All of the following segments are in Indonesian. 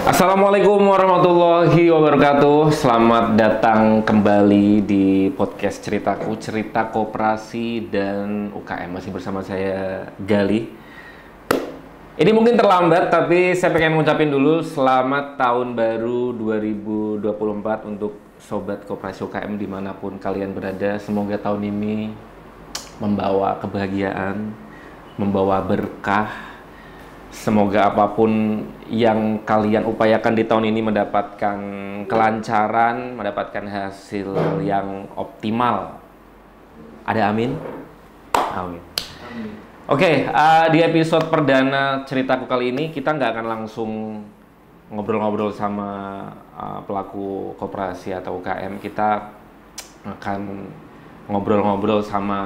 Assalamualaikum warahmatullahi wabarakatuh. Selamat datang kembali di podcast Ceritaku, Cerita Koperasi dan UKM. Masih bersama saya Gali. Ini mungkin terlambat, tapi saya pengen ngucapin dulu selamat tahun baru 2024 untuk Sobat Koperasi UKM dimanapun kalian berada. Semoga tahun ini membawa kebahagiaan, membawa berkah. Semoga apapun yang kalian upayakan di tahun ini mendapatkan kelancaran, mendapatkan hasil yang optimal. Ada amin? Amin. Oke, di episode perdana ceritaku kali ini kita nggak akan langsung ngobrol-ngobrol sama pelaku koperasi atau UKM. Kita akan ngobrol-ngobrol sama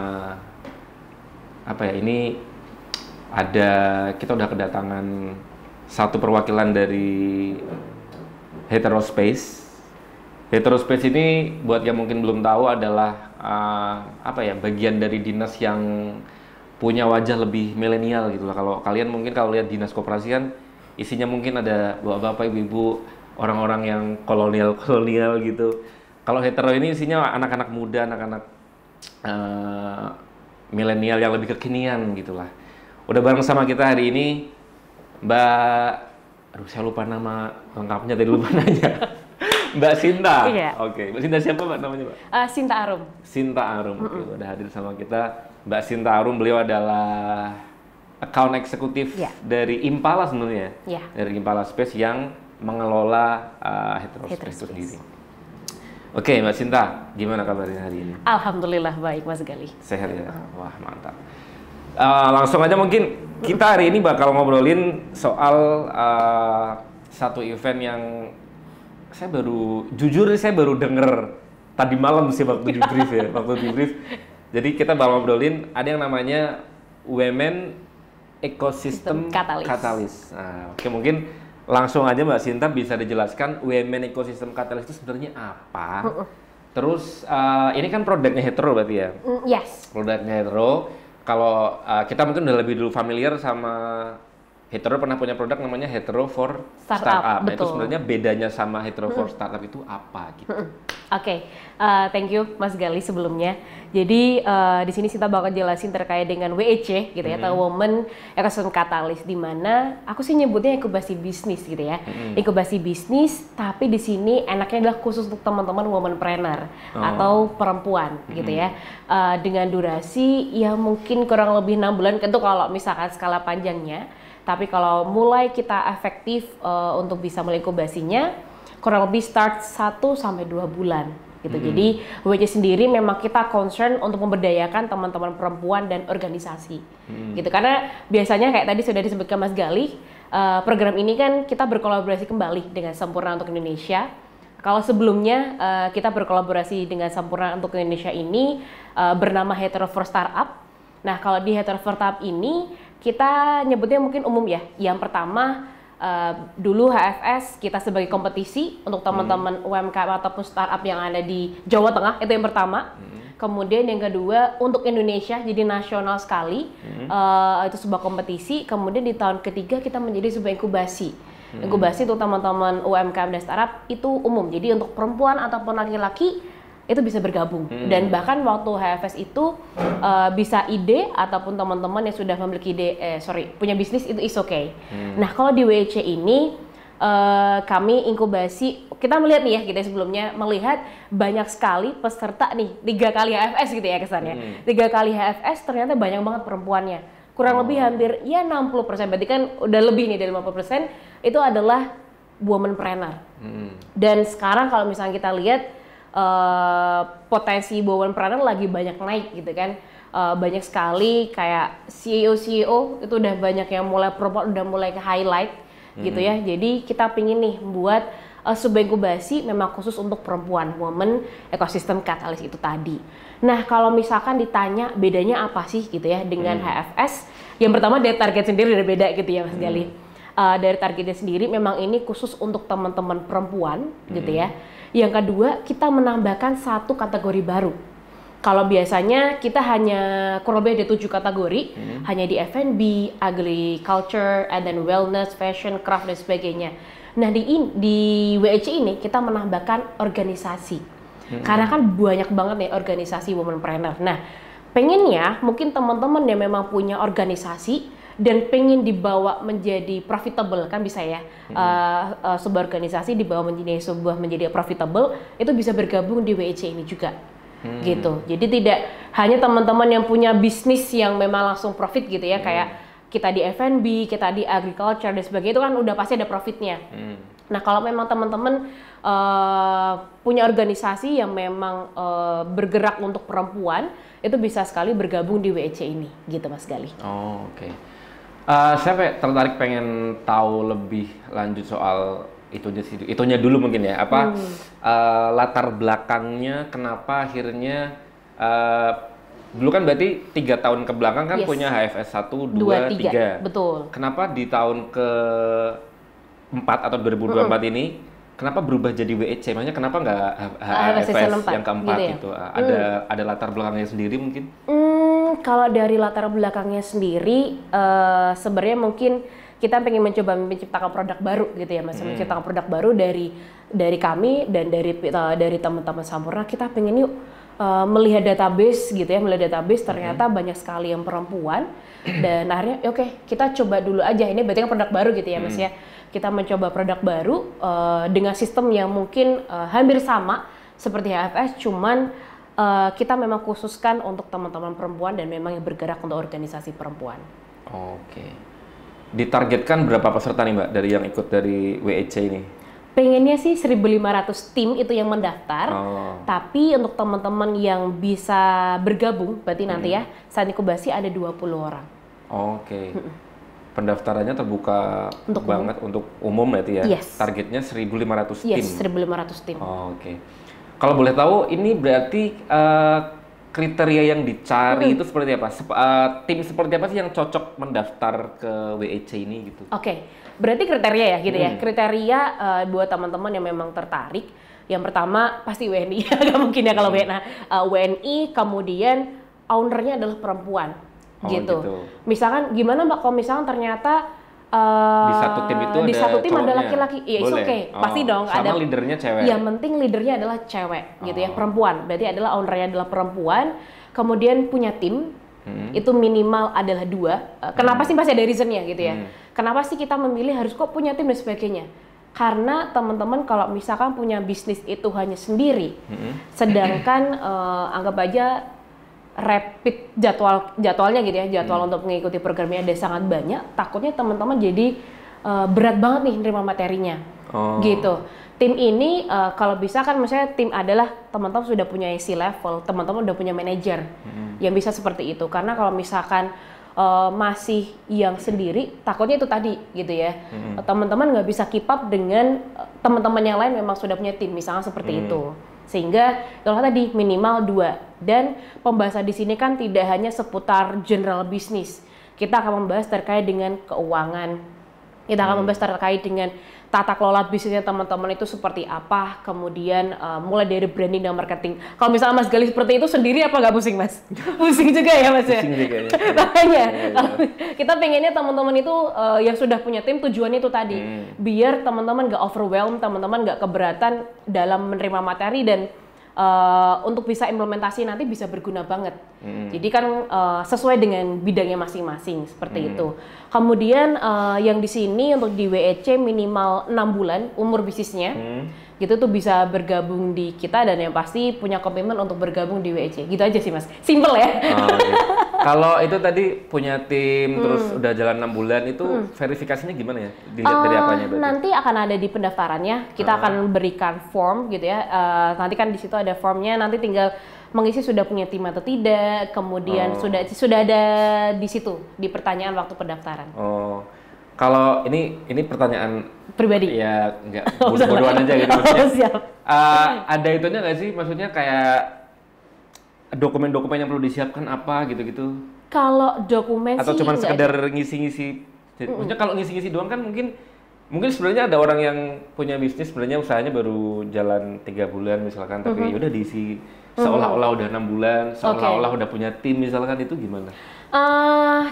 kita udah kedatangan satu perwakilan dari Heterospace. Heterospace ini buat yang mungkin belum tahu adalah bagian dari dinas yang punya wajah lebih milenial gitu lah. Kalau kalian mungkin kalau lihat dinas koperasi kan isinya mungkin ada bapak-bapak, ibu-ibu, orang-orang yang kolonial gitu. Kalau hetero ini isinya anak-anak muda, anak-anak milenial yang lebih kekinian gitulah. Udah bareng sama kita hari ini saya lupa nama lengkapnya, tadi lupa nanya. Mbak Sinta. Iya. Oke. Mbak Sinta siapa Mbak namanya Mbak? Sinta Arum. Sinta Arum. Oke, udah hadir sama kita. Mbak Sinta Arum, beliau adalah account eksekutif dari Impala sebenarnya. Iya. Dari Impala Space yang mengelola Heterospace itu sendiri. Oke, Mbak Sinta, gimana kabarnya hari ini? Alhamdulillah baik, Mas Gali. Sehat ya? Wah, mantap. Langsung aja mungkin kita hari ini bakal ngobrolin soal satu event yang saya baru denger tadi malam sih waktu di brief. Jadi kita bakal ngobrolin ada yang namanya Women Ecosystem Catalyst. Nah, oke, mungkin langsung aja Mbak Sinta bisa dijelaskan Women Ecosystem Catalyst itu sebenarnya apa? Terus ini kan produknya hetero berarti ya? Yes. Produknya hetero. Kalau kita mungkin udah lebih dulu familiar sama Hetero, pernah punya produk namanya Hetero for Startup. Nah, itu sebenarnya bedanya sama Hetero for Startup itu apa gitu? Oke, thank you Mas Gali sebelumnya. Jadi di sini kita bakal jelasin terkait dengan WEC gitu ya, atau Women Ecosystem Catalyst, di mana aku sih nyebutnya inkubasi bisnis gitu ya. Inkubasi bisnis, tapi di sini enaknya adalah khusus untuk teman-teman womanpreneur atau perempuan gitu ya. Dengan durasi ya mungkin kurang lebih 6 bulan, itu kalau misalkan skala panjangnya. Tapi kalau mulai kita efektif untuk bisa mulai inkubasinya, kurang lebih start 1-2 bulan gitu. Jadi WC sendiri memang kita concern untuk memberdayakan teman-teman perempuan dan organisasi gitu. Karena biasanya kayak tadi sudah disebutkan Mas Gali, program ini kan kita berkolaborasi kembali dengan Sempurna untuk Indonesia. Kalau sebelumnya kita berkolaborasi dengan Sempurna untuk Indonesia ini bernama Hetero for Startup. Nah, kalau di Hetero for Startup ini kita nyebutnya mungkin umum ya. Yang pertama dulu HFS kita sebagai kompetisi untuk teman-teman UMKM ataupun startup yang ada di Jawa Tengah, itu yang pertama. Kemudian yang kedua untuk Indonesia, jadi nasional sekali, itu sebuah kompetisi. Kemudian di tahun ketiga kita menjadi sebuah inkubasi. Inkubasi untuk teman-teman UMKM dan startup itu umum. Jadi untuk perempuan ataupun laki-laki itu bisa bergabung. Dan bahkan waktu HFS itu bisa ide ataupun teman-teman yang sudah memiliki punya bisnis itu is okay. Nah, kalau di WEC ini kami inkubasi, kita melihat nih ya, kita sebelumnya melihat banyak sekali peserta nih, 3 kali HFS gitu ya kesannya. 3 kali HFS ternyata banyak banget perempuannya. Kurang lebih hampir ya 60%, berarti kan udah lebih nih dari 50% itu adalah womanpreneur. Dan sekarang kalau misalnya kita lihat potensi womanpreneur lagi banyak naik gitu kan. Banyak sekali kayak CEO itu udah banyak yang mulai perempuan, udah mulai ke highlight gitu ya. Jadi kita pingin nih buat sebuah inkubasi memang khusus untuk perempuan, Women Ecosystem Catalyst itu tadi. Nah, kalau misalkan ditanya bedanya apa sih gitu ya dengan HFS, yang pertama dari target sendiri udah beda gitu ya Mas Gali. Dari targetnya sendiri memang ini khusus untuk teman-teman perempuan gitu ya. Yang kedua, kita menambahkan satu kategori baru. Kalau biasanya kita hanya kurang lebih ada 7 kategori, hanya di F&B, agriculture, and then wellness, fashion, craft dan sebagainya. Nah di WEC ini kita menambahkan organisasi. Karena kan banyak banget nih organisasi womanpreneur. Nah, pengennya mungkin teman-teman yang memang punya organisasi dan pengen dibawa menjadi profitable kan bisa ya, sebuah organisasi dibawa menjadi profitable itu bisa bergabung di WEC ini juga. Gitu. Jadi tidak hanya teman-teman yang punya bisnis yang memang langsung profit gitu ya, kayak kita di F&B, kita di agriculture dan sebagainya, itu kan udah pasti ada profitnya. Nah kalau memang teman-teman punya organisasi yang memang bergerak untuk perempuan, itu bisa sekali bergabung di WEC ini, gitu Mas Gali. Oh, oke. Saya tertarik pengen tahu lebih lanjut soal itunya dulu mungkin ya, latar belakangnya kenapa akhirnya dulu kan berarti 3 tahun ke belakang kan punya HFS 1, 2, 3. Betul. Kenapa di tahun ke-4 atau 2024 ini kenapa berubah jadi WEC? Maksudnya kenapa nggak HFS yang keempat gitu? Ya? Ada latar belakangnya sendiri mungkin? Kalau dari latar belakangnya sendiri, sebenarnya mungkin kita pengen mencoba menciptakan produk baru gitu ya Mas, menciptakan produk baru dari kami dan dari teman-teman Sampurna. Kita pengen melihat database gitu ya, ternyata banyak sekali yang perempuan dan akhirnya oke, kita coba dulu aja, ini berarti kan produk baru gitu ya Mas ya. Kita mencoba produk baru dengan sistem yang mungkin hampir sama seperti HFS, cuman kita memang khususkan untuk teman-teman perempuan dan memang yang bergerak untuk organisasi perempuan. Oke. Ditargetkan berapa peserta nih Mbak dari yang ikut dari WEC ini? Pengennya sih 1.500 tim itu yang mendaftar, tapi untuk teman-teman yang bisa bergabung, berarti nanti ya, saat inkubasi ada 20 orang. Oke. Pendaftarannya terbuka untuk umum berarti ya? Yes. Targetnya 1.500 tim? Yes, 1.500 tim. Oke. Kalau boleh tahu, ini berarti kriteria yang dicari itu seperti apa? Tim seperti apa sih yang cocok mendaftar ke WEC ini gitu? Oke. Berarti kriteria ya gitu ya. Kriteria buat teman-teman yang memang tertarik. Yang pertama pasti WNI. Gak mungkin ya kalau WNI, kemudian ownernya adalah perempuan. Gitu. Misalkan gimana Mbak kalau misalkan ternyata di satu tim itu ada laki-laki, ya itu oke, pasti dong. Sama leadernya cewek. Yang penting leadernya adalah cewek, gitu ya, perempuan. Berarti adalah ownernya adalah perempuan. Kemudian punya tim, itu minimal adalah 2. Kenapa sih pasti ada reasonnya gitu ya? Kenapa sih kita memilih harus kok punya tim dan sebagainya? Karena teman-teman kalau misalkan punya bisnis itu hanya sendiri, sedangkan anggap aja rapid jadwalnya gitu ya, jadwal untuk mengikuti programnya ada sangat banyak, takutnya teman-teman jadi berat banget nih nerima materinya. Gitu. Tim ini kalau bisa kan misalnya tim adalah teman-teman sudah punya C-level, teman-teman udah punya manajer yang bisa seperti itu. Karena kalau misalkan masih yang sendiri, takutnya itu tadi gitu ya. Teman-teman nggak bisa keep up dengan teman-teman yang lain memang sudah punya tim, misalnya seperti itu. Sehingga kalau tadi minimal 2. Dan pembahasan di sini kan tidak hanya seputar general bisnis. Kita akan membahas terkait dengan keuangan. Kita akan membahas terkait dengan tata kelola bisnisnya teman-teman itu seperti apa, kemudian mulai dari branding dan marketing. Kalau misalnya Mas Gali seperti itu sendiri apa nggak pusing Mas? Pusing juga ya Mas ya? Pusing juga ya. Makanya kita pengennya teman-teman itu yang sudah punya tim tujuannya itu tadi, biar teman-teman nggak overwhelm, teman-teman nggak keberatan dalam menerima materi dan untuk bisa implementasi nanti bisa berguna banget. Jadi kan sesuai dengan bidangnya masing-masing seperti itu. Kemudian yang di sini untuk di WEC minimal 6 bulan umur bisnisnya, gitu tuh bisa bergabung di kita dan yang pasti punya komitmen untuk bergabung di WEC. Gitu aja sih Mas, simple ya. Kalau itu tadi punya tim terus udah jalan 6 bulan itu verifikasinya gimana ya? Dilihat dari apanya berarti? Nanti akan ada di pendaftarannya, kita akan berikan form gitu ya. Nanti kan di situ ada formnya, nanti tinggal mengisi sudah punya tim atau tidak, kemudian sudah ada di situ di pertanyaan waktu pendaftaran. Kalau ini pertanyaan pribadi ya, enggak bodoh-bodohan aja gitu maksudnya. Siap. Ada itunya nggak sih, maksudnya kayak dokumen-dokumen yang perlu disiapkan apa gitu-gitu? Kalau dokumen atau sih cuma sekedar ngisi-ngisi. Maksudnya kalau ngisi-ngisi doang kan mungkin sebenarnya ada orang yang punya bisnis sebenarnya usahanya baru jalan 3 bulan misalkan, tapi ya udah diisi seolah-olah udah 6 bulan, seolah-olah udah punya tim misalkan, itu gimana?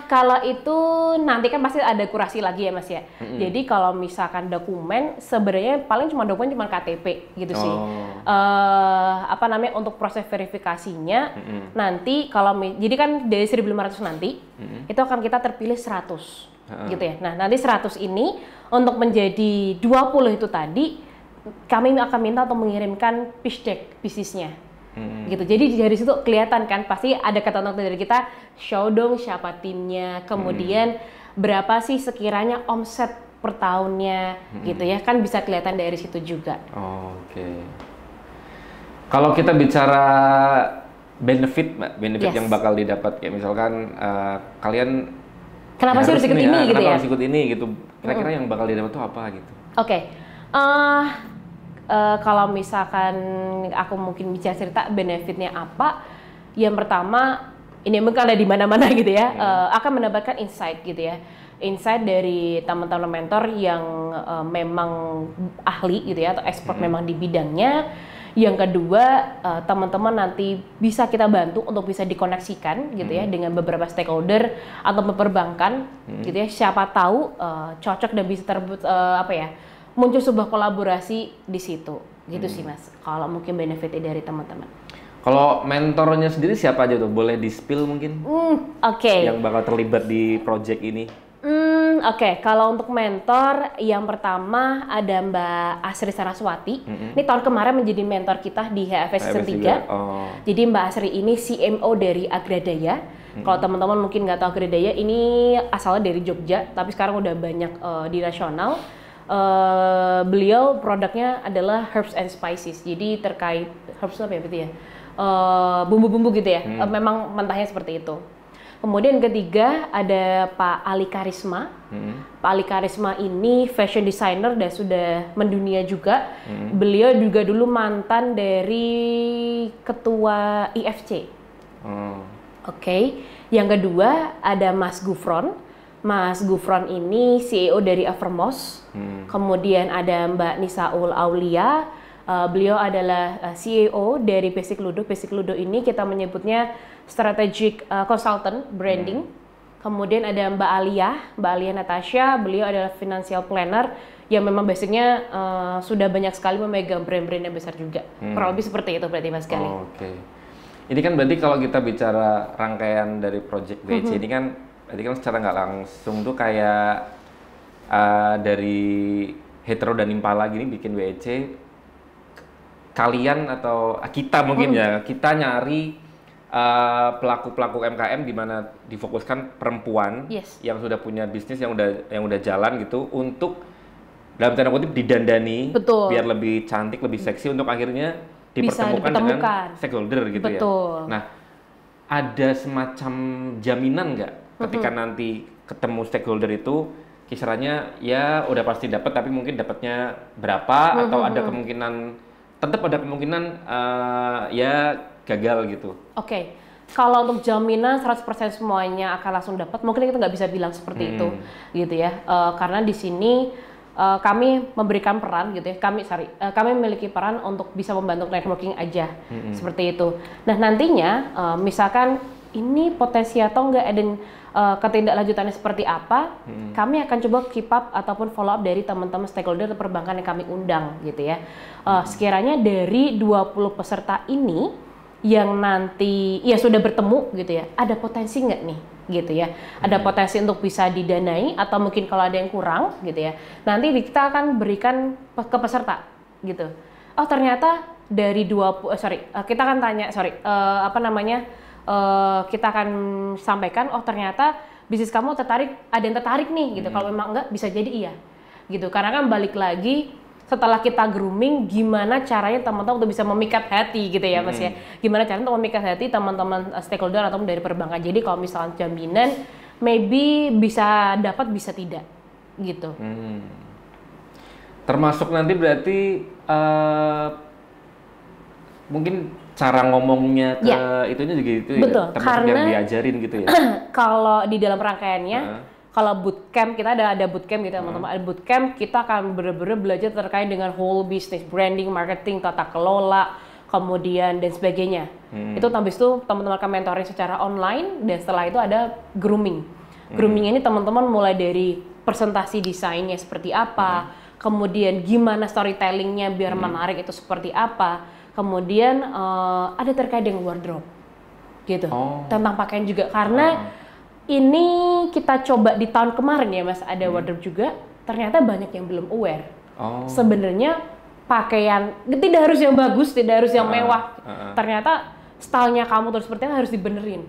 Kalau itu nanti kan pasti ada kurasi lagi ya Mas ya. Jadi kalau misalkan dokumen sebenarnya paling dokumen cuma KTP gitu sih. Apa namanya untuk proses verifikasinya nanti kalau jadi kan dari 1.500 nanti itu akan kita terpilih 100 gitu ya. Nah, nanti 100 ini untuk menjadi 20 itu tadi kami akan minta untuk mengirimkan pitch deck bisnisnya. Gitu. Jadi dari situ kelihatan kan pasti ada kata-kata dari kita, show dong siapa timnya, kemudian berapa sih sekiranya omset per tahunnya gitu ya, kan bisa kelihatan dari situ juga. Oke. Kalau kita bicara benefit Mbak, benefit yang bakal didapat kayak misalkan kalian kenapa sih harus ikut ini gitu ya? Kenapa harus ikut ini gitu? Kira-kira yang bakal didapat itu apa gitu? Oke. Kalau misalkan aku mungkin bicara cerita benefitnya apa, yang pertama ini mungkin ada di mana-mana gitu ya, akan mendapatkan insight gitu ya, insight dari teman-teman mentor yang memang ahli gitu ya atau expert memang di bidangnya. Yang kedua, teman-teman nanti bisa kita bantu untuk bisa dikoneksikan gitu ya dengan beberapa stakeholder atau perbankan gitu ya, siapa tahu cocok dan bisa muncul sebuah kolaborasi di situ, gitu sih Mas. Kalau mungkin benefitnya dari teman-teman. Kalau mentornya sendiri siapa aja tuh? Boleh di-spill mungkin? Oke. Yang bakal terlibat di project ini? Oke. Kalau untuk mentor, yang pertama ada Mbak Asri Saraswati. Ini tahun kemarin menjadi mentor kita di HFS Season 3. Jadi Mbak Asri ini CMO dari Agradaya. Kalau teman-teman mungkin nggak tahu Agradaya, ini asalnya dari Jogja, tapi sekarang udah banyak di nasional. Beliau produknya adalah herbs and spices, jadi terkait herbs apa ya berarti ya, bumbu-bumbu gitu ya, memang mentahnya seperti itu. Kemudian ketiga ada Pak Ali Karisma. Pak Ali Karisma ini fashion designer dan sudah mendunia juga. Beliau juga dulu mantan dari ketua IFC. Oke. Yang kedua ada Mas Gufron. Mas Gufron ini CEO dari Avermos. Kemudian ada Mbak Nisaul Aulia. Beliau adalah CEO dari Basic Ludo. Basic Ludo ini kita menyebutnya strategic consultant branding. Kemudian ada Mbak Alia Natasha. Beliau adalah financial planner yang memang basicnya sudah banyak sekali memegang brand-brand yang besar juga. Kurang lebih seperti itu berarti Mas Gali. Oke. Ini kan berarti kalau kita bicara rangkaian dari project WC ini kan berarti kan secara nggak langsung tuh kayak dari Hetero dan Impala gini bikin WC, kalian atau kita mungkin ya, kita nyari pelaku-pelaku UMKM di mana difokuskan perempuan yang sudah punya bisnis yang udah jalan gitu untuk dalam tanda kutip didandani biar lebih cantik, lebih seksi untuk akhirnya dipertemukan dengan stakeholder gitu ya. Nah, ada semacam jaminan nggak ketika nanti ketemu stakeholder itu kisarannya ya udah pasti dapat tapi mungkin dapatnya berapa atau ada kemungkinan tetap ada kemungkinan ya gagal gitu. Oke. Kalau untuk jaminan 100% semuanya akan langsung dapat, mungkin kita nggak bisa bilang seperti itu gitu ya. Karena di sini kami memberikan peran gitu ya. Kami memiliki peran untuk bisa membantu networking aja seperti itu. Nah, nantinya misalkan ini potensi atau enggak dan ketindaklanjutannya seperti apa, kami akan coba keep up ataupun follow up dari teman-teman stakeholder atau perbankan yang kami undang gitu ya. Sekiranya dari 20 peserta ini yang nanti ya sudah bertemu gitu ya, ada potensi nggak nih gitu ya, ada potensi untuk bisa didanai atau mungkin kalau ada yang kurang gitu ya, nanti kita akan berikan ke peserta gitu. Oh ternyata dari 20, kita akan tanya, kita akan sampaikan, oh ternyata bisnis kamu ada yang tertarik nih gitu. Kalau memang enggak bisa jadi iya gitu, karena kan balik lagi setelah kita grooming, gimana caranya teman-teman untuk bisa memikat hati gitu ya Mas ya, gimana caranya untuk memikat hati teman-teman stakeholder atau dari perbankan. Jadi kalau misalnya jaminan maybe bisa dapat bisa tidak gitu. Termasuk nanti berarti mungkin cara ngomongnya ke itunya juga itu ya, termasuk yang diajarin gitu ya. Kalau di dalam rangkaiannya, kalau bootcamp kita ada bootcamp gitu teman-teman. Ada bootcamp kita akan benar-benar belajar terkait dengan whole business, branding, marketing, tata kelola, kemudian dan sebagainya. Itu habis itu teman-teman akan mentoring secara online, dan setelah itu ada grooming. Grooming ini teman-teman mulai dari presentasi desainnya seperti apa, kemudian gimana storytellingnya biar menarik itu seperti apa, kemudian ada terkait dengan wardrobe gitu, tentang pakaian juga, karena ini kita coba di tahun kemarin ya Mas, ada wardrobe juga, ternyata banyak yang belum aware. Sebenarnya pakaian tidak harus yang bagus, tidak harus yang mewah, ternyata stylenya kamu terus seperti itu harus dibenerin.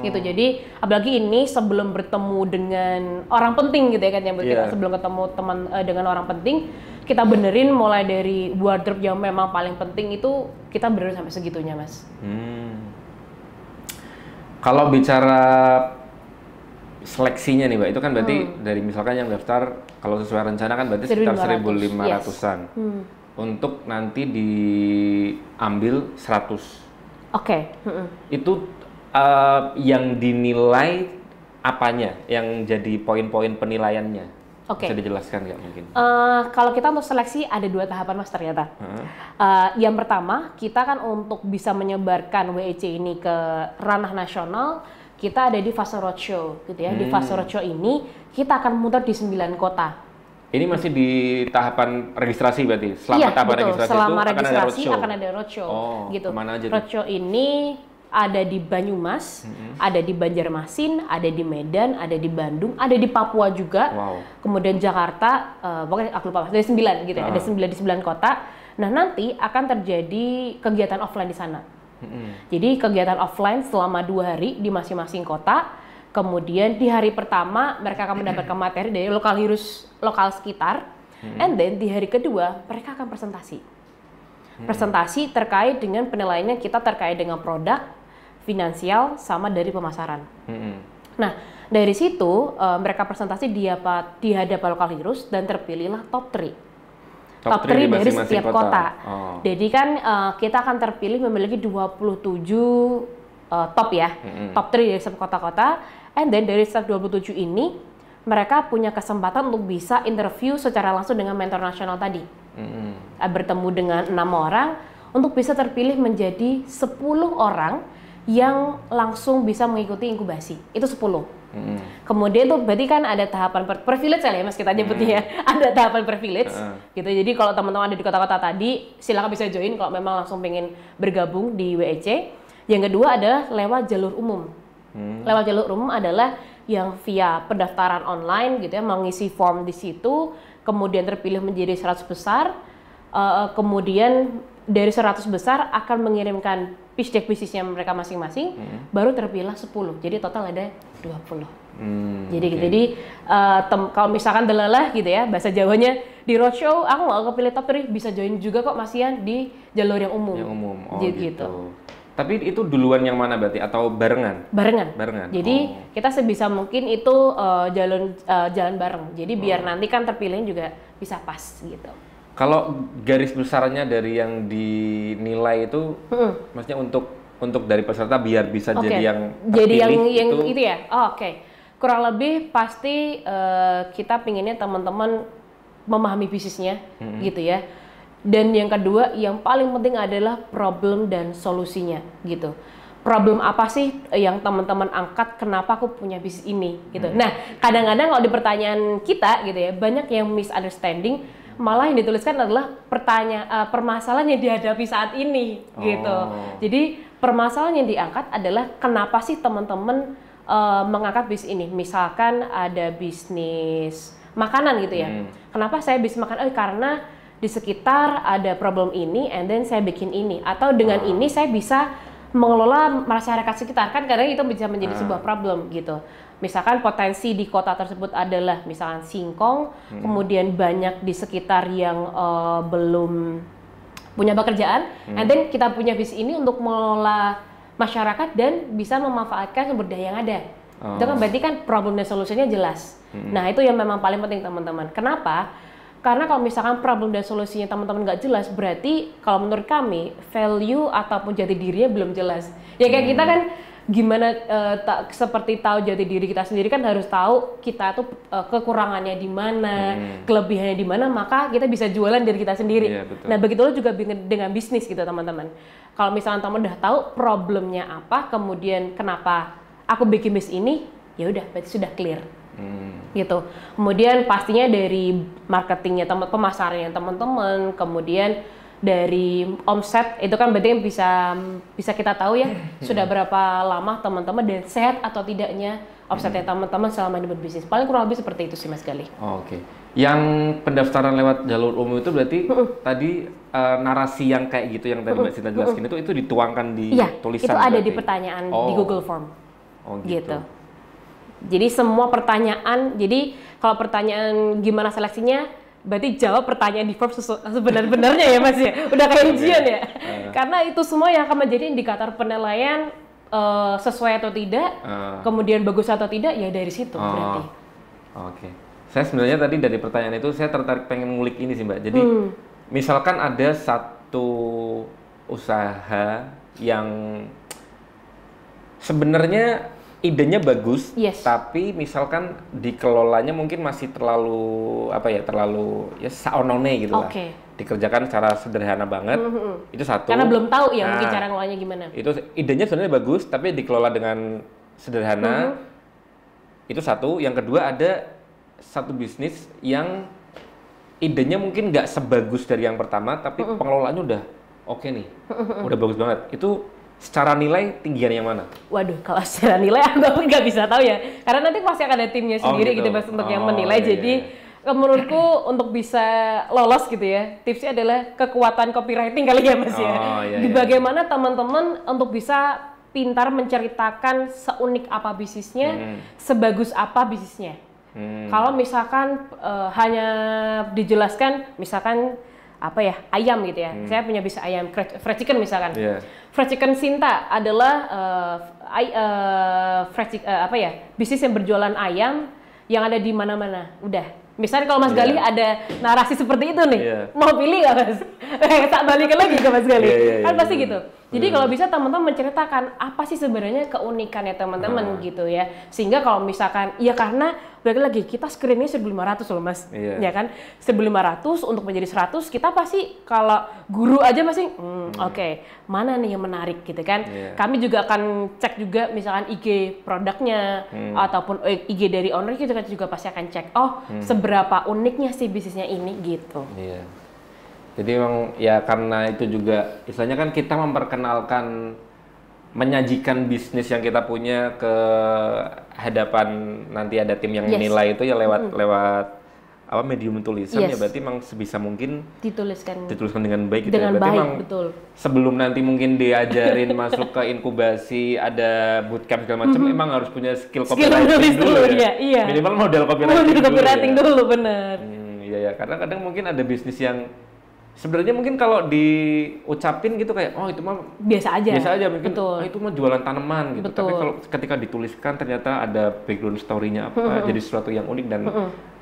Gitu. Jadi apalagi ini sebelum bertemu dengan orang penting gitu ya kan, yang kita sebelum ketemu teman dengan orang penting, kita benerin mulai dari wardrobe yang memang paling penting itu kita benerin sampai segitunya Mas. Kalau bicara seleksinya nih Mbak, itu kan berarti dari misalkan yang daftar kalau sesuai rencana kan berarti sekitar 1.500-an. Untuk nanti diambil 100. Itu yang dinilai apanya? Yang jadi poin-poin penilaiannya? Bisa dijelaskan nggak mungkin? Kalau kita untuk seleksi ada 2 tahapan Mas ternyata. Yang pertama, kita kan untuk bisa menyebarkan WEC ini ke ranah nasional, kita ada di fase roadshow gitu ya. Di fase roadshow ini kita akan muter di 9 kota. Ini masih di tahapan registrasi berarti? Selama tahapan registrasi selama itu registrasi akan ada roadshow. Gitu. Kemana aja roadshow ini ada di Banyumas, ada di Banjarmasin, ada di Medan, ada di Bandung, ada di Papua juga, kemudian Jakarta, pokoknya aku lupa, dari 9 gitu ya, ada 9 di 9 kota. Nah nanti akan terjadi kegiatan offline di sana. Jadi kegiatan offline selama 2 hari di masing-masing kota, kemudian di hari pertama mereka akan mendapatkan materi dari lokal sekitar, and then di hari kedua mereka akan presentasi. Presentasi terkait dengan penilaiannya kita terkait dengan produk, finansial, sama dari pemasaran. Nah, dari situ mereka presentasi di hadapan lokal heroes dan terpilihlah top 3. Top 3 dari setiap kota. Jadi kan kita akan terpilih memiliki 27 top ya. Top 3 dari setiap kota-kota. And then dari setiap 27 ini mereka punya kesempatan untuk bisa interview secara langsung dengan mentor nasional tadi. Bertemu dengan 6 orang untuk bisa terpilih menjadi 10 orang yang langsung bisa mengikuti inkubasi. Itu 10. Kemudian tuh berarti kan ada tahapan privilege ya Mas kita nyebutnya ya. Ada tahapan privilege gitu. Jadi kalau teman-teman ada di kota-kota tadi silakan bisa join kalau memang langsung pengen bergabung di WEC. Yang kedua adalah lewat jalur umum. Lewat jalur umum adalah yang via pendaftaran online gitu ya, mengisi form di situ, kemudian terpilih menjadi 100 besar, kemudian dari 100 besar akan mengirimkan pitch deck bisnisnya mereka masing-masing, baru terpilih 10. Jadi total ada 20. Jadi kalau misalkan delalah gitu ya, bahasa Jawanya di roadshow, aku nggak kepilih top 3, bisa join juga kok Mas Ian di jalur yang umum. Yang umum, gitu. Tapi itu duluan yang mana berarti atau barengan? Barengan. Jadi kita sebisa mungkin itu jalan bareng. Jadi biar nanti kan terpilihnya juga bisa pas gitu. Kalau garis besarnya dari yang dinilai itu, maksudnya untuk dari peserta biar bisa jadi yang terpilih itu ya. Kurang lebih pasti kita pinginnya teman-teman memahami bisnisnya gitu ya. Dan yang kedua, yang paling penting adalah problem dan solusinya gitu. Problem apa sih yang teman-teman angkat, kenapa aku punya bisnis ini gitu. Nah, kadang-kadang kalau di pertanyaan kita gitu ya, banyak yang misunderstanding, malah yang dituliskan adalah permasalahan yang dihadapi saat ini gitu. Jadi permasalahan yang diangkat adalah kenapa sih teman-teman mengangkat bisnis ini. Misalkan ada bisnis makanan gitu ya. Kenapa saya bisnis makanan? Karena di sekitar ada problem ini, and then saya bikin ini. Atau dengan ini saya bisa mengelola masyarakat sekitar. Kan kadang itu bisa menjadi sebuah problem gitu. Misalkan potensi di kota tersebut adalah misalkan singkong, kemudian banyak di sekitar yang belum punya pekerjaan, and then kita punya visi ini untuk mengelola masyarakat dan bisa memanfaatkan sumber daya yang ada. Itu kan berarti kan problem dan solusinya jelas. Nah itu yang memang paling penting teman-teman. Kenapa? Karena kalau misalkan problem dan solusinya teman-teman nggak jelas, berarti kalau menurut kami value ataupun jati dirinya belum jelas. Ya kayak kita kan gimana seperti tahu jati diri kita sendiri kan harus tahu kita tuh kekurangannya di mana, kelebihannya di mana, maka kita bisa jualan diri kita sendiri. Iya, betul. Nah begitu juga dengan bisnis gitu teman-teman. Kalau misalnya teman udah tahu problemnya apa, kemudian kenapa aku bikin bisnis ini, ya udah berarti sudah clear. Gitu. Kemudian pastinya dari marketingnya pemasarannya teman-teman, kemudian dari omset itu kan berarti bisa kita tahu ya sudah berapa lama teman-teman dan sehat atau tidaknya omsetnya teman-teman selama ini berbisnis. Paling kurang lebih seperti itu sih Mas Gali. Oke. Yang pendaftaran lewat jalur umum itu berarti tadi narasi yang kayak gitu yang tadi Mbak Sinta jelaskan itu dituangkan di tulisan. Itu ada berarti? di pertanyaan di Google Form. Oh gitu. Jadi semua pertanyaan, jadi kalau pertanyaan gimana seleksinya, berarti jawab pertanyaan di form sebenar-benarnya ya Mas ya. Udah kayak ujian ya. Karena itu semua yang akan menjadi indikator penilaian sesuai atau tidak, kemudian bagus atau tidak ya dari situ berarti. Oke. Saya sebenarnya tadi dari pertanyaan itu saya tertarik pengen ngulik ini sih Mbak. Jadi misalkan ada satu usaha yang sebenarnya idenya bagus, tapi misalkan dikelolanya mungkin masih terlalu saonone gitu lah. Dikerjakan secara sederhana banget. Itu satu. Karena belum tahu ya mungkin cara ngelolanya gimana. Itu idenya sebenarnya bagus, tapi dikelola dengan sederhana. Itu satu. Yang kedua ada satu bisnis yang idenya mungkin nggak sebagus dari yang pertama, tapi pengelolaannya udah oke nih, udah bagus banget. Itu secara nilai tinggian yang mana? Waduh, kalau secara nilai aku nggak bisa tahu ya, karena nanti pasti akan ada timnya sendiri gitu Mas untuk yang menilai. Jadi menurutku untuk bisa lolos gitu ya, tipsnya adalah kekuatan copywriting kali ya Mas ya. Bagaimana teman-teman untuk bisa pintar menceritakan seunik apa bisnisnya, sebagus apa bisnisnya. Kalau misalkan hanya dijelaskan, misalkan ayam gitu ya. Saya punya bisnis ayam fried chicken misalkan. Fried chicken Sinta adalah bisnis yang berjualan ayam yang ada di mana-mana. Udah. Misalnya kalau Mas Gali ada narasi seperti itu nih, mau pilih nggak Mas? Tak balikin lagi ke Mas Gali. Kan pasti gitu. Jadi kalau bisa teman-teman menceritakan apa sih sebenarnya keunikannya teman-teman gitu ya. Sehingga kalau misalkan, ya karena balik lagi kita screennya 1.500 loh Mas. Ya kan? 1.500 untuk menjadi 100, kita pasti kalau guru aja masih oke, mana nih yang menarik gitu kan. Kami juga akan cek juga misalkan IG produknya ataupun IG dari owner, kita juga pasti akan cek seberapa uniknya sih bisnisnya ini gitu. Jadi memang ya karena itu juga istilahnya kan kita memperkenalkan, menyajikan bisnis yang kita punya ke hadapan nanti ada tim yang menilai itu ya lewat medium tulisan ya, berarti memang sebisa mungkin dituliskan dengan baik gitu. Dengan berarti baik, memang betul. Sebelum nanti mungkin diajarin masuk ke inkubasi, ada bootcamp segala macam, emang harus punya skill copywriting dulu ya. Minimal modal copywriting dulu, bener. Iya, kadang-kadang mungkin ada bisnis yang sebenarnya mungkin kalau diucapin gitu kayak itu mah biasa aja mungkin itu mah jualan tanaman gitu. Tapi kalau ketika dituliskan ternyata ada background story-nya apa, jadi sesuatu yang unik dan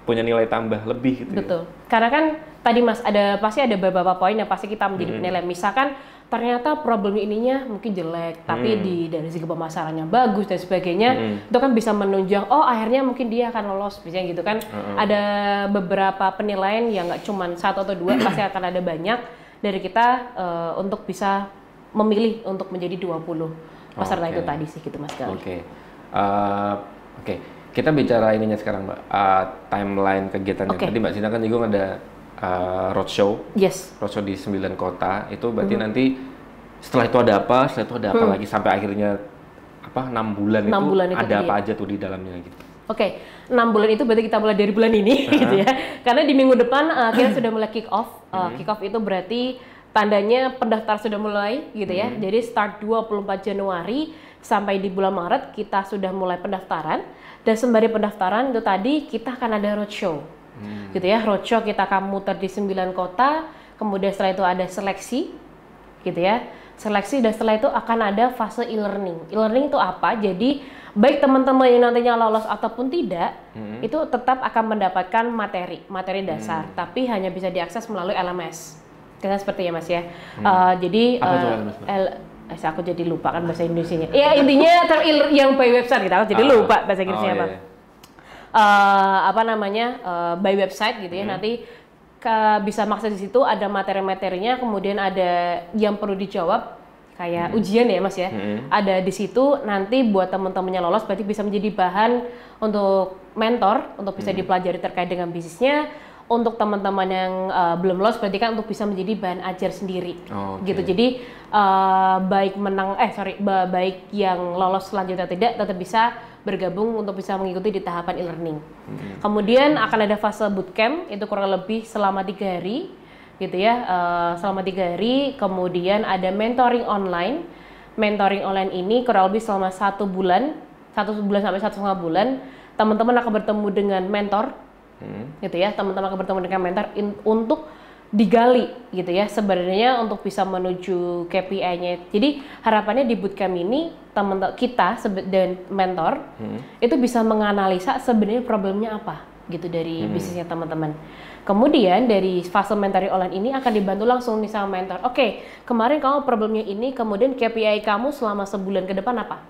punya nilai tambah lebih gitu. Betul. Karena kan tadi Mas pasti ada beberapa poin yang pasti kita menjadi penilai. Misalkan ternyata problem ininya mungkin jelek, tapi dari segi pemasarannya bagus dan sebagainya, itu kan bisa menunjang akhirnya mungkin dia akan lolos misalnya gitu kan. Ada beberapa penilaian yang nggak cuma 1 atau 2, pasti akan ada banyak dari kita untuk bisa memilih untuk menjadi 20 peserta itu tadi sih gitu Mas Gali. Oke. Kita bicara ininya sekarang Mbak, timeline kegiatannya. Tadi Mbak Sinta kan juga ada roadshow. Roadshow di 9 kota. Itu berarti nanti setelah itu ada apa, lagi sampai akhirnya 6 bulan itu ada apa aja tuh di dalamnya gitu. 6 bulan itu berarti kita mulai dari bulan ini gitu ya. Karena di minggu depan kita sudah mulai kick off. Kick off itu berarti tandanya pendaftar sudah mulai gitu ya. Jadi start 24 Januari sampai di bulan Maret kita sudah mulai pendaftaran. Dan sembari pendaftaran itu tadi kita akan ada roadshow, gitu ya. Roadshow kita akan muter di 9 kota, kemudian setelah itu ada seleksi, gitu ya. Seleksi dan setelah itu akan ada fase e-learning. E-learning itu apa? Jadi baik teman-teman yang nantinya lolos ataupun tidak, itu tetap akan mendapatkan materi dasar, tapi hanya bisa diakses melalui LMS. Kita seperti ya Mas ya. Jadi Aku jadi lupa kan bahasa Indonesianya. Ya intinya yang by website gitu, aku jadi lupa bahasa Inggrisnya apa. By website gitu ya. Nanti bisa mengakses di situ, ada materi-materinya, kemudian ada yang perlu dijawab kayak ujian ya Mas ya. Ada di situ, nanti buat teman-temannya lolos berarti bisa menjadi bahan untuk mentor untuk bisa dipelajari terkait dengan bisnisnya. Untuk teman-teman yang belum lolos berarti kan untuk bisa menjadi bahan ajar sendiri gitu. Jadi baik yang lolos selanjutnya tidak tetap bisa bergabung untuk bisa mengikuti di tahapan e-learning. Kemudian akan ada fase bootcamp, itu kurang lebih selama 3 hari gitu ya, selama 3 hari. Kemudian ada mentoring online. Mentoring online ini kurang lebih selama 1 bulan sampai 1,5 bulan, teman-teman akan bertemu dengan mentor gitu ya, teman-teman akan bertemu dengan mentor untuk digali gitu ya, sebenarnya untuk bisa menuju KPI-nya. Jadi harapannya di bootcamp ini kita dan mentor itu bisa menganalisa sebenarnya problemnya apa gitu dari bisnisnya teman-teman. Kemudian dari fase mentoring online ini akan dibantu langsung nih sama mentor. Oke, kemarin kamu problemnya ini, kemudian KPI kamu selama sebulan ke depan apa?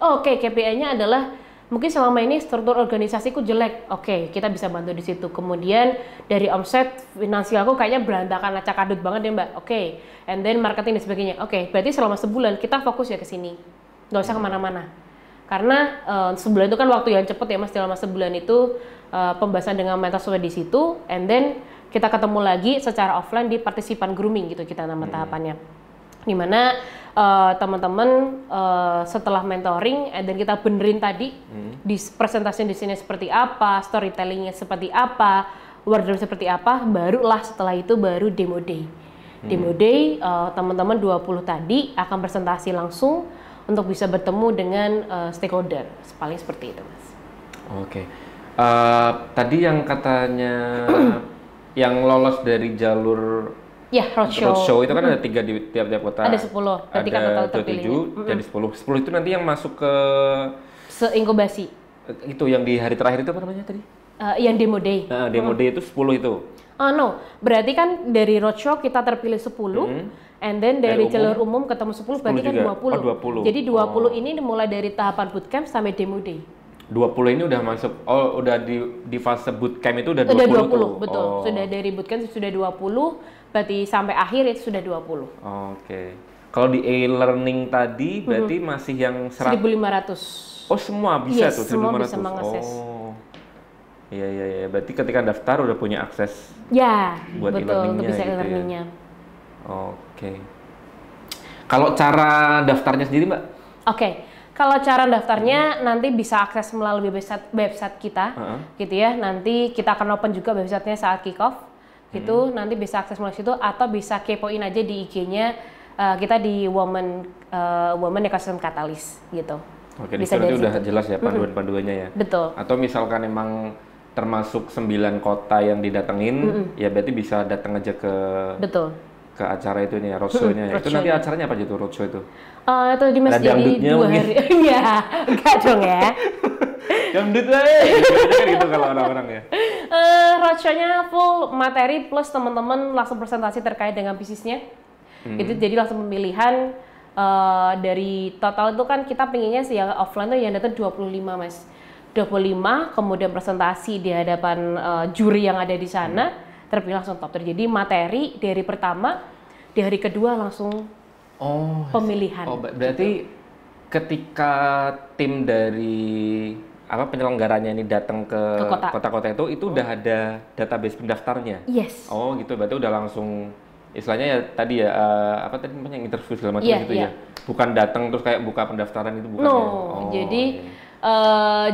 Oke, KPI-nya adalah mungkin selama ini struktur organisasiku jelek. Oke, kita bisa bantu di situ. Kemudian dari omset finansialku kayaknya berantakan, acak-adut banget ya Mbak. Oke, and then marketing dan sebagainya. Oke, berarti selama sebulan kita fokus ya ke sini. Nggak usah kemana-mana. Karena sebulan itu kan waktu yang cepat ya Mas. Selama sebulan itu pembahasan dengan mentor sudah di situ, and then kita ketemu lagi secara offline di partisipan grooming gitu kita nama tahapannya. Dimana teman-teman setelah mentoring dan kita benerin tadi di presentasi di sini seperti apa, storytellingnya seperti apa, wardrobe seperti apa, barulah setelah itu baru demo day. Demo day teman-teman 20 tadi akan presentasi langsung untuk bisa bertemu dengan stakeholder, paling seperti itu Mas. Oke. Tadi yang katanya yang lolos dari jalur roadshow itu kan ada 3 di tiap-tiap kota. Ada 10, berarti kan total terpilihnya. Jadi 10. 10 itu nanti yang masuk ke seinkubasi. Itu yang di hari terakhir itu apa namanya tadi? Yang demo day. Demo day itu 10 itu. No, berarti kan dari roadshow kita terpilih 10, and then dari jalur umum ketemu 10 berarti kan 20. 20. Jadi 20 ini mulai dari tahapan bootcamp sampai demo day. 20 ini udah masuk, udah di fase bootcamp itu udah 20 udah 20 tuh. Betul, sudah dari bootcamp sudah 20, berarti sampai akhir itu sudah 20. Oke. Kalau di e-learning tadi berarti masih yang 1.500. Oh semua bisa tuh 1.500? Semua bisa mengakses. Iya. Berarti ketika daftar udah punya akses buat betul, e-learningnya untuk bisa gitu e-learningnya. Oke. Kalau cara daftarnya sendiri Mbak? Oke. Kalau cara daftarnya nanti bisa akses melalui website kita, gitu ya. Nanti kita akan open juga websitenya saat kick off, gitu. Nanti bisa akses melalui situ atau bisa kepoin aja di IG-nya kita di Women Ecosystem Catalyst, gitu. Oke, bisa di situ udah jelas ya panduan-panduannya ya. Betul. Atau misalkan emang termasuk 9 kota yang didatengin, ya berarti bisa datang aja ke acara itu nih ya, roadshow-nya ya. Itu nanti acaranya apa aja tuh roadshow itu? Itu di Mas jadi 2 hari. Iya, enggak dong ya. Dangdut kan gitu kalau orang-orang ya. Roadshow-nya full materi plus teman-teman langsung presentasi terkait dengan bisnisnya. Itu jadi langsung pemilihan dari total itu kan kita pengennya sih yang offline tuh yang datang 25 Mas. 25 kemudian presentasi di hadapan juri yang ada di sana. Terpilih langsung top 3. Jadi materi dari pertama, di hari kedua langsung pemilihan. Berarti ketika tim dari penyelenggaranya ini datang ke kota-kota itu udah ada database pendaftarnya? Yes. Oh gitu, berarti udah langsung istilahnya ya tadi ya tadi namanya interview segala macam gitu ya. Bukan datang terus kayak buka pendaftaran itu bukan ya. Jadi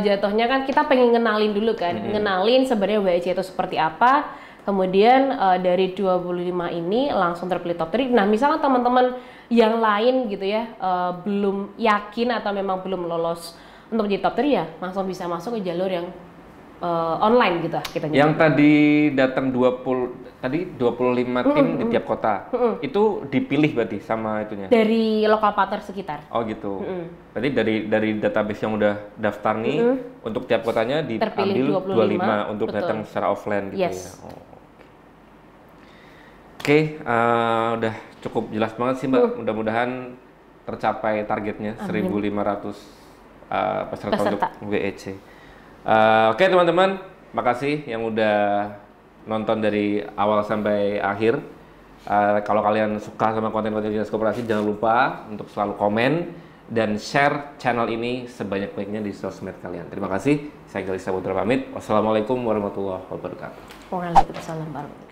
jatuhnya kan kita pengen ngenalin dulu kan, ngenalin sebenarnya WEC itu seperti apa. Kemudian dari 25 ini langsung terpilih top 3. Nah, misalnya teman-teman yang lain gitu ya, belum yakin atau memang belum lolos untuk menjadi top 3 ya, langsung bisa masuk ke jalur yang online gitu kita. Yang tadi datang 25 tim di tiap kota. Itu dipilih berarti sama itunya. Dari lokal partner sekitar. Oh gitu. Berarti dari database yang udah daftar nih untuk tiap kotanya diambil 25 untuk datang secara offline gitu ya. Oke, udah cukup jelas banget sih Mbak. Mudah-mudahan tercapai targetnya. Amin. 1.500 peserta untuk Peserta. WEC. Oke teman-teman, makasih yang udah nonton dari awal sampai akhir. Kalau kalian suka sama konten-konten Dinas Koperasi, jangan lupa untuk selalu komen dan share channel ini sebanyak-banyaknya di sosmed kalian. Terima kasih. Saya Galih Saputra pamit. Wassalamualaikum warahmatullahi wabarakatuh. Waalaikumsalam warahmatullahi wabarakatuh.